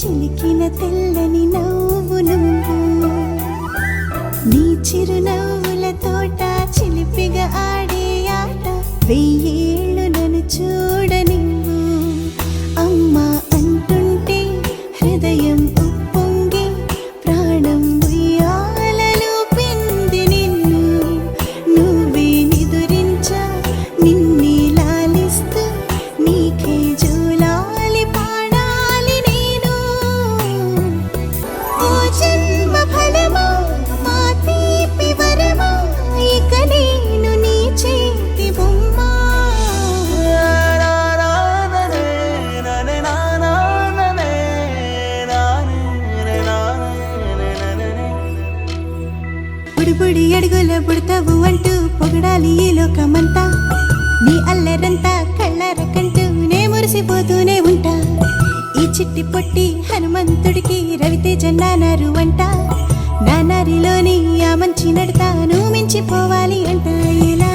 చిలికిన తెల్లని నవ్వు నువ్వు నీ చిరునవ్వుల తోట చిలిపిగా ఆడే ఆట వెయ్యేళ్ళు నన్ను చూడనివ్వు అమ్మా అంటుంటే హృదయం ఉప్పొంగి ప్రాణం ఉయ్యాలలో పిండి నిన్ను నువ్వే నిదురించా నిన్నే లాలిస్తూ నీకే జూలాలి పాడాలి నేను ఓ జన్మ ఫలమా మా తీపి వరమా ఇక నేను నీ చేతి బొమ్మ బుడిబుడి అడుగుల బుడతావు అంటూ పొగడాలి ఈ లోకమంతా నీ అల్లరంతా కళ్ళారకంటూ నే మురిసిపోతూనే ఉంటా ఈ చిట్టి పొట్టి హనుమంతుడికి రవితేజ నానారు అంట నానారిలోని ఆ మంచి నడతా నువ్వు మించిపోవాలి అంట ఇలా